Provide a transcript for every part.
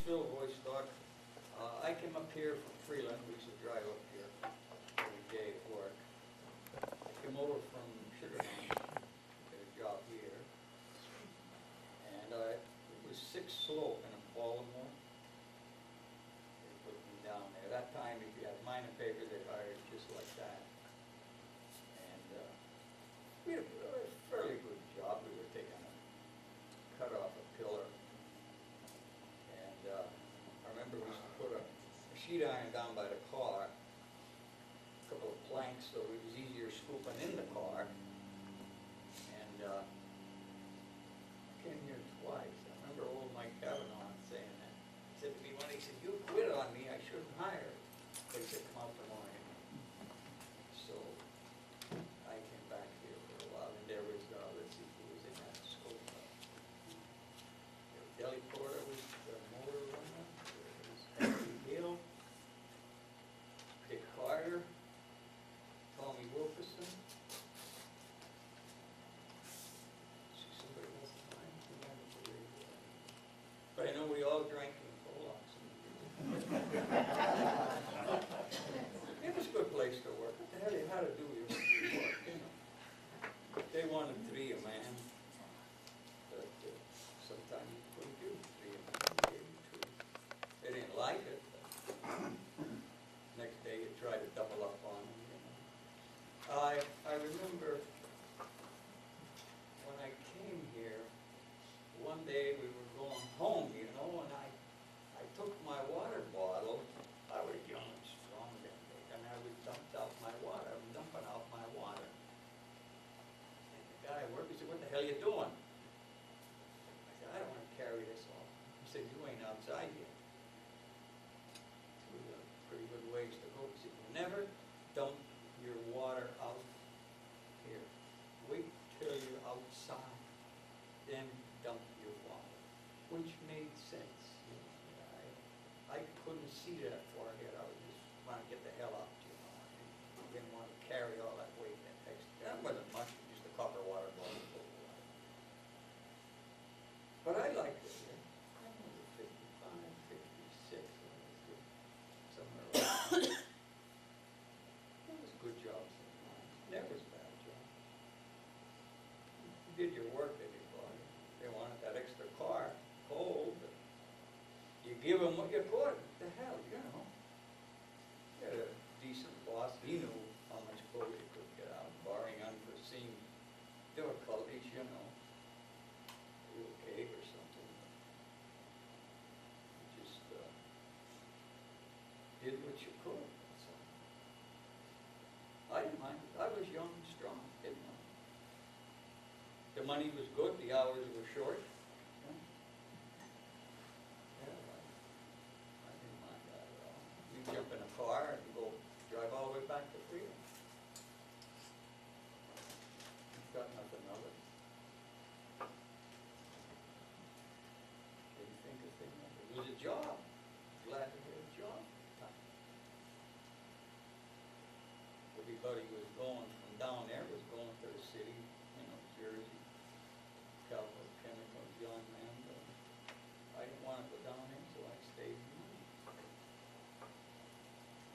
Phil Voystock. I came up here from Freeland. We used to drive up here every day at work. I came over from Sugar Mountain, got a job here. And it was 6 Slope in Baltimore. They put me down there. That time, if you had minor paper, they hired just like that. And we had a fairly good job. We were taking a cut off a pillar. And I remember we used to put a sheet iron down by the car, a couple of planks so it was easier scooping in the car. And I came here twice. I remember old Mike Cavanaugh saying that. He said to me one day, he said, "You quit on me, I shouldn't hire." They said, "Come out tomorrow." So I came back here for a while, and there was, let's see who was in that school. Deli Porter was the motor runner. There was Hill, Dick Carter, Tommy Wilkerson. See somebody else behind? But I know we all drank in Pollock's. It was a good place to work. What the hell you had to do your work, you know? They wanted to be a man, but sometimes you couldn't do be a man. They didn't like it. Next day you try to double up on them, you know. I remember when I came here, one day we were going home, you know, and I took my water bottle. I was young and strong that day, and I was dumped out my water. I'm dumping out my water. And the guy at work, he said, "What the hell are you doing?" I said, "I don't want to carry this off." He said, "You ain't outside yet." It was a pretty good ways to go. He said, "You never dump your water out here. Wait till you're outside, then dump your water," which made sense. You know, I couldn't see that far ahead. I was just trying to get the hell out, you know. I didn't want to carry all that weight. That wasn't much, just a copper water bottle full of water. But I liked it here. I was 55, 56, somewhere around there. It was a good job sometimes. Never was a bad job. You did your work, everybody. They wanted that extra car, cold, but you give them what you could. What the hell, you know. You had a decent boss. He knew how much coal you could get out, barring unforeseen difficulties, you know. You okay or something. You just did what you could. That's all. I didn't mind. I was young and strong, didn't I? The money was good. The hours were short. I didn't mind that at all. You jump in a car and go drive all the way back to Freedom. You've got nothing of it. Didn't think a thing of it. It was a job. Glad to get a job. Everybody was going from down there, was going to the city, you know, Jersey, Calvert, Chemical, John Mann. I didn't want to go down there, so I stayed here.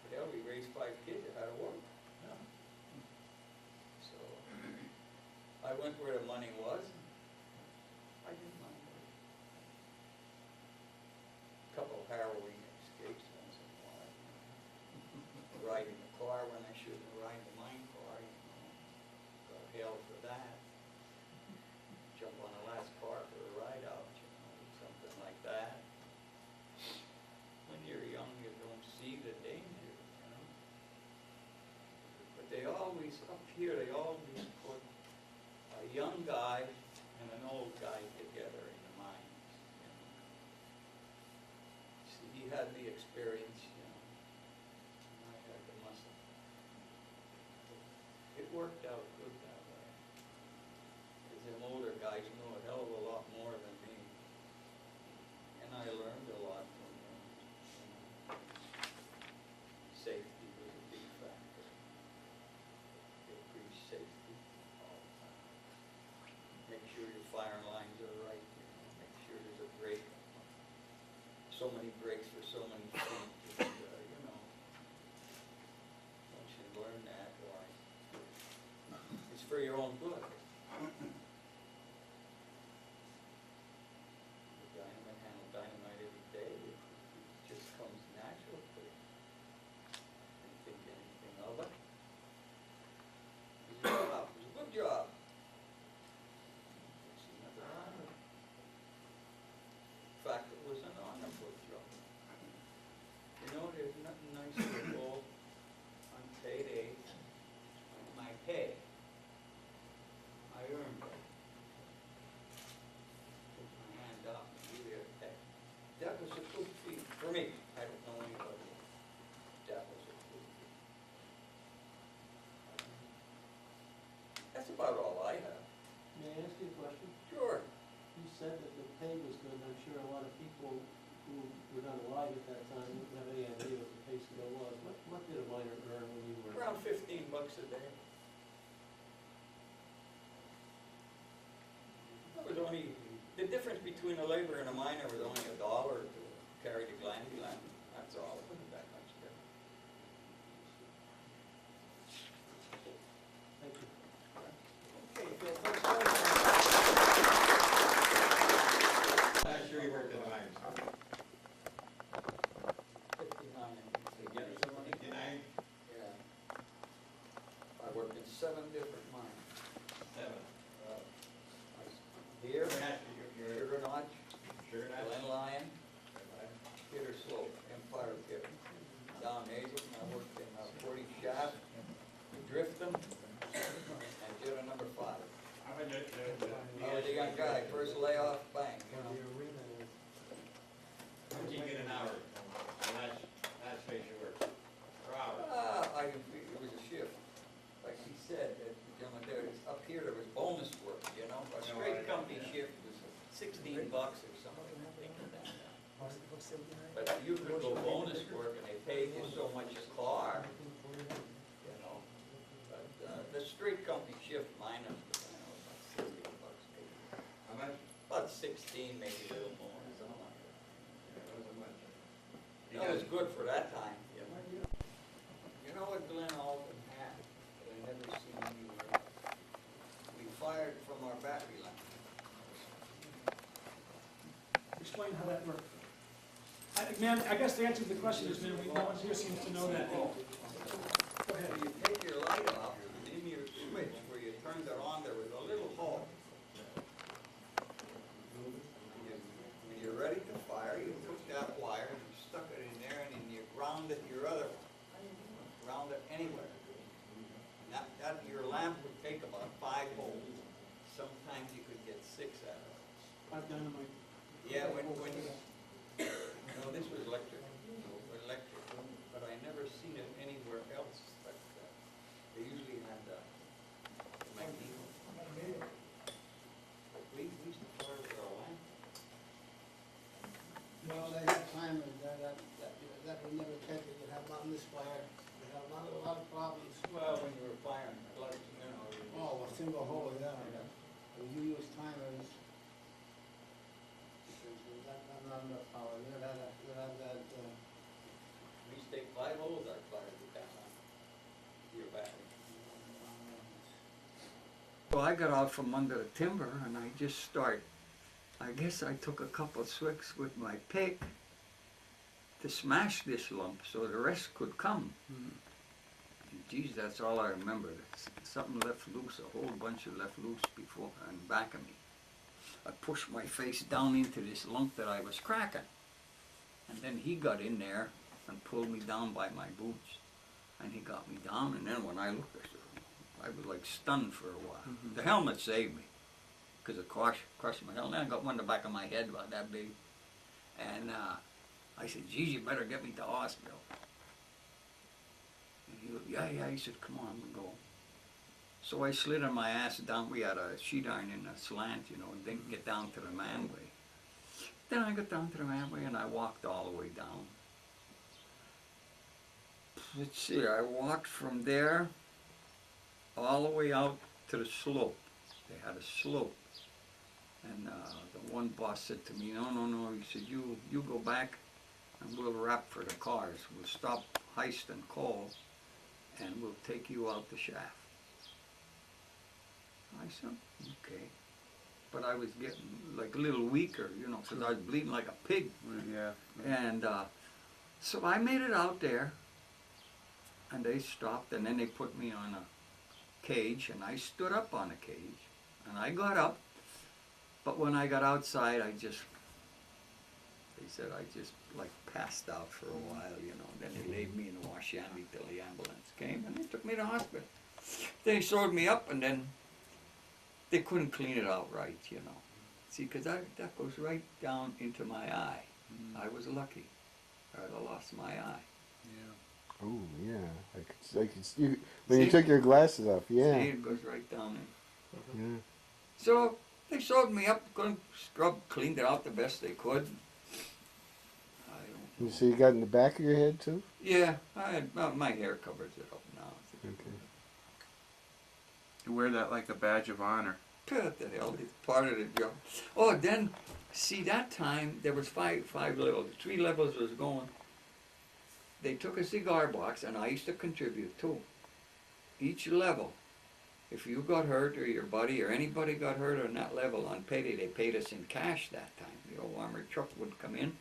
But hell, we raised 5 kids that had to work. Yeah. So I went where the money was. I didn't mind it. A couple of harrowing escapes once in a while. Riding the car when I shouldn't have ridden the mine car, you know. Got hell for that. Jump on the last car for a ride out, you know, something like that. When you're young, you don't see the danger, you know. But they always, up here, they always put a young guy and an old guy together in the mines, you know. See, he had the experience, you know, and I had the muscle. It worked out good that way. Because them older guys knew a hell of a lot more than me. And I learned a lot from them. You know. Safety was a big factor. They preach safety all the time. Make sure your firing lines are right. You know. Make sure there's a break. So many breaks for so many feet, just, you know. Once you learn that, why, it's for your own good. The dynamite handle dynamite every day, it just comes natural to you. Didn't think anything of it. It was a job, it was a good job. Didn't see nothing wrong with it. In fact, it was an honorable job. You know, there's nothing nicer to go on payday, my pay. I earned it. Put my hand up and give you a pay. That was a good feat for me. I don't know anybody else. That was a good feat. That's about all I have. May I ask you a question? Sure. You said that the pay was good, and I'm sure a lot of people who were not alive at that time wouldn't have any idea what the pay scale was. What did a miner earn when you were? Around $15 a day. That was only, the difference between a laborer and a miner was only $1 to carry the glandy lamp. That's all, it wasn't that much difference. Thank you. Okay, Phil, thanks very much. Last year you worked at the mines. 59, I think. Yeah, Yeah. 59? Yeah. I worked in 7 different mines. 7. Here, You're Sugar Notch, sure not? Glen Lyon, Peter Slope, Empire Pit. Down Hazelton, I worked in 40 Shaft, Drifton, and Jetta number 5. How about I was a young guy, first layoff, bang, you know. How much you get an hour? Last space you work? Per hour? It was a shift. Like he said, that the gentleman there, up here there was bonus work, you know. A straight company shift was $16 or something. But you could go bonus work and they paid you so much a car, you know. But the straight company shift minus, about $16 maybe. How much? About 16, maybe a little more, something like that. It wasn't much. That was good for that time, you know. You know what Glen Alton had, that I never seen anywhere? We fired from our battery line. Explain how that worked. Ma'am, I guess the answer to the question is, ma'am, no one here seems to know that. Go ahead. You take your light off, and in your switch where you turned it on, there was a little hole. When you're ready to fire, you took that wire, and you stuck it in there, and then you grounded your other one. Ground it anywhere. That your lamp would take about 5 holes. Sometimes you could get 6 out of it. I've done my. Yeah, when you, no, this was electric, but I never seen it anywhere else like that. They usually had the magneto. We used to fire with our lamp. Well, they had timers that would never catch it, you'd have a lot of misfire, you'd have a lot of problems. Well, when you were firing, like, you know. Oh, a single hole, yeah. When you use timers, that's not enough power, you'd have that, We used to take 5 holes, I fired with that lamp. Your battery. So I got out from under the timber and I just I guess I took a couple of swings with my pick to smash this lump so the rest could come. And geez, that's all I remember. Something left loose, a whole bunch of left loose before and back of me. I pushed my face down into this lump that I was cracking. And then he got in there and pulled me down by my boots. And he got me down, and then when I looked, I was like stunned for a while. The helmet saved me, because it crushed my helmet. And I got one in the back of my head about that big. And I said, geez, you better get me to hospital. And he goes, yeah, he said, come on, we'll go. So I slid on my ass down. We had a sheet iron in a slant, you know, and didn't get down to the manway. Then I got down to the manway and I walked all the way down. Let's see, I walked from there all the way out to the slope. They had a slope. And the one boss said to me, no, he said, you go back and we'll wrap for the cars. We'll stop heisting coal, and we'll take you out the shaft. I said, okay. But I was getting like a little weaker, you know, because I was bleeding like a pig. Yeah. And so I made it out there, and they stopped, and then they put me on a cage, and I stood up on the cage, and I got up, but when I got outside, they said I just like passed out for a while, you know, and then they laid me in the wash shanty till the ambulance came, and they took me to the hospital. They sewed me up, and then they couldn't clean it out right, you know. See, because that goes right down into my eye. I was lucky. I'd have lost my eye. Yeah. Oh yeah, I could see when you See? took your glasses off. Yeah. See, it goes right down in. Yeah. So they sewed me up, couldn't scrub, cleaned it out the best they could. I don't know. So you got in the back of your head too? Yeah, my hair covers it up now. Okay. You wear that like a badge of honor. What the hell, it's part of the job. Oh, then, see, that time, there was five levels, 3 levels was going. They took a cigar box, and I used to contribute too. Each level, if you got hurt, or your buddy, or anybody got hurt on that level on payday, they paid us in cash that time. The old armored truck would come in,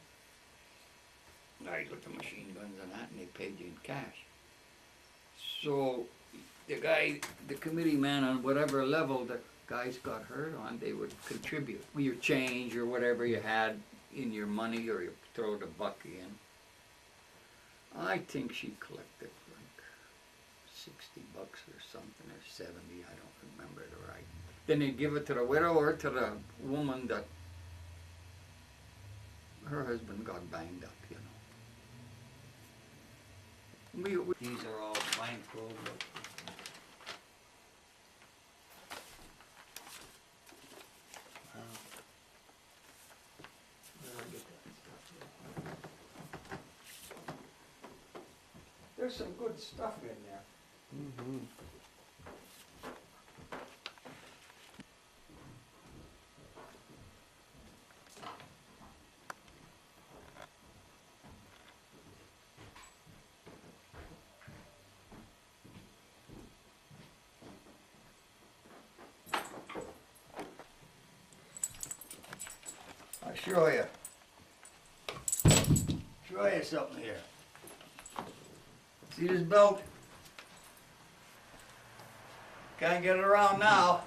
right, with the machine guns and that, and they paid you in cash. So, the committee man on whatever level the guys got hurt on, they would contribute your change or whatever you had in your money, or you throw the buck in. I think she collected like $60 or something, or 70, I don't remember it right. Then they'd give it to the widow or to the woman that her husband got banged up, you know. These are all fine clothes. There's some good stuff in there. Mm-hmm. I'll show you. Show you something here. See this belt? Can't get it around now.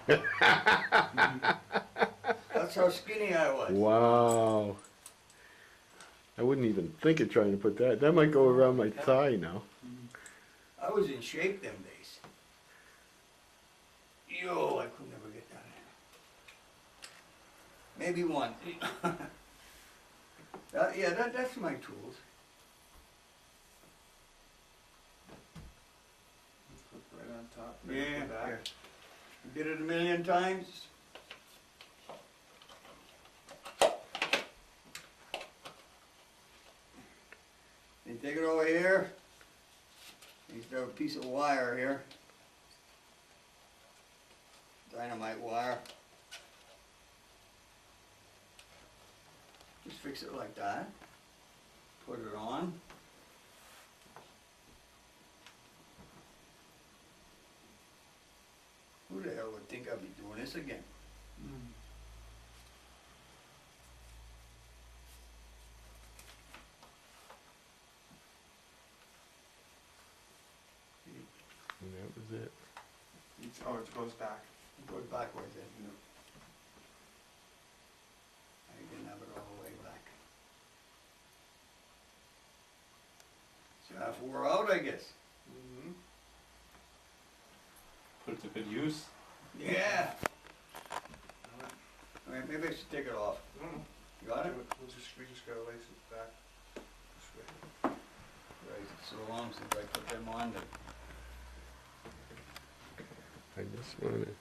That's how skinny I was. Wow. I wouldn't even think of trying to put that. That might go around my thigh now. I was in shape them days. Yo, I could never get that in. Maybe one. That's my tools. Right on top. Yeah, the back. did it a million times. Then take it over here. You have a piece of wire here. Dynamite wire. Just fix it like that. Put it on. Who the hell would think I'd be doing this again? And that was it. Oh, it goes back. It goes backwards then. I didn't have it all the way back. So half wore out, I guess. Mm-hmm. Put it to good use. Yeah. All right, maybe I should take it off. You got it? We just gotta lace it back this way. Right, it's so long since I put them on that. I just want to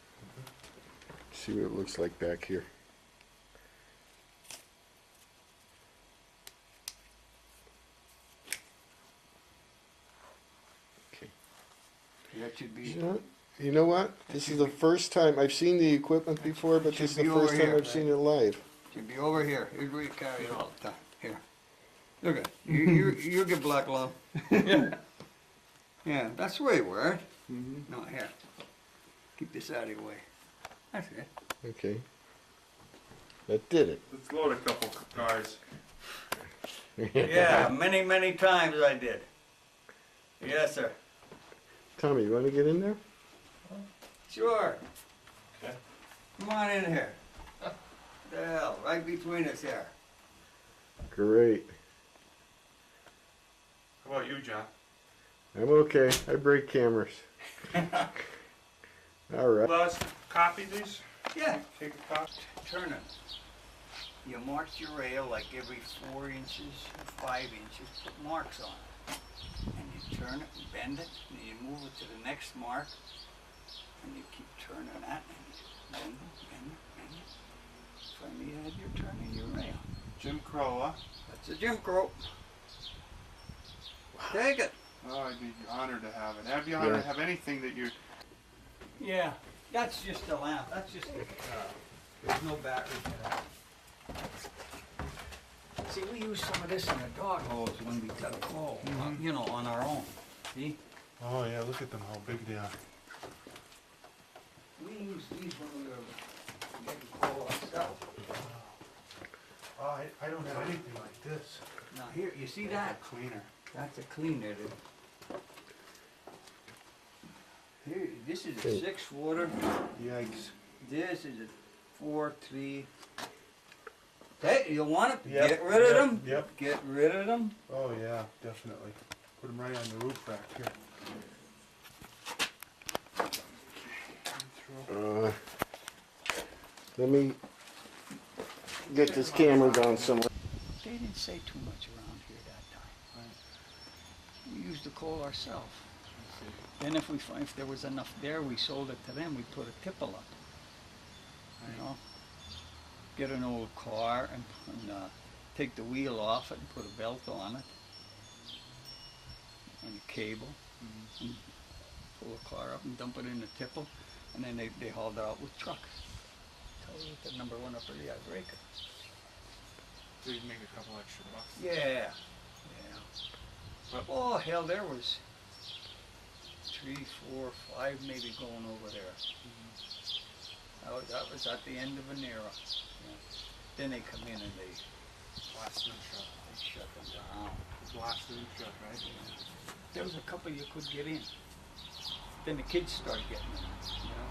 see what it looks like back here. Okay. That should be. You know what? This is the first time I've seen the equipment before, but this is Should the be over first time here, I've seen it live. Should be over here. Here's where you carry it all the time. Here. Look at, you get black lung. Yeah. Yeah, that's the way it works. Mm-hmm. No, here. Keep this out of your way. That's it. Okay. That did it. Let's load a couple cars. Yeah, many, many times I did. Yes, sir. Tommy, you want to get in there? Sure. Okay. Come on in here. The hell, right between us here. Great. How about you, John? I'm okay. I break cameras. All right. Well, let's copy these. Yeah. Take a copy. Turn it. You mark your rail like every 4 inches, 5 inches, put marks on it. And you turn it and bend it, and you move it to the next mark, and you keep turning that, and you bend it, bend it, bend it. Finally you have your turning your rail. Jim Crow, huh? That's a Jim Crow. Take it. Oh, I'd be honored to have it. I'd be honored to have anything that you... Yeah, that's just a lamp. That's just there's no battery to that. See, we use some of this in the dog holes when we cut coal, you know, on our own. See? Oh, yeah, look at them, how big they are. We use these when we were getting coal ourselves. Oh, I don't have anything like this. Now here, you see that? Cleaner. That's a cleaner. Here, this is a 6-footer. Yikes. This is a 4-3. Hey, you want it? Yep, Get rid of yep, them. yep. Get rid of them. Oh, yeah, definitely. Put them right on the roof back here. Let me get this camera down somewhere. They didn't say too much around here that time. We used the coal ourselves. Then if we find if there was enough there, we sold it to them. We put a tipple up. You know, get an old car and take the wheel off it and put a belt on it and a cable, and pull the car up and dump it in the tipple, and then they hauled it out with trucks. Tell you the number 1 upper yard breaker. So you'd make a couple extra bucks. Yeah, yeah. But- Oh hell, there was 3, 4, 5 maybe going over there. That was at the end of an era. Yeah. Then they come in and they Blast and shut. shut them down. Blast and shut, right? There was a couple you could get in. Then the kids started getting in, you know.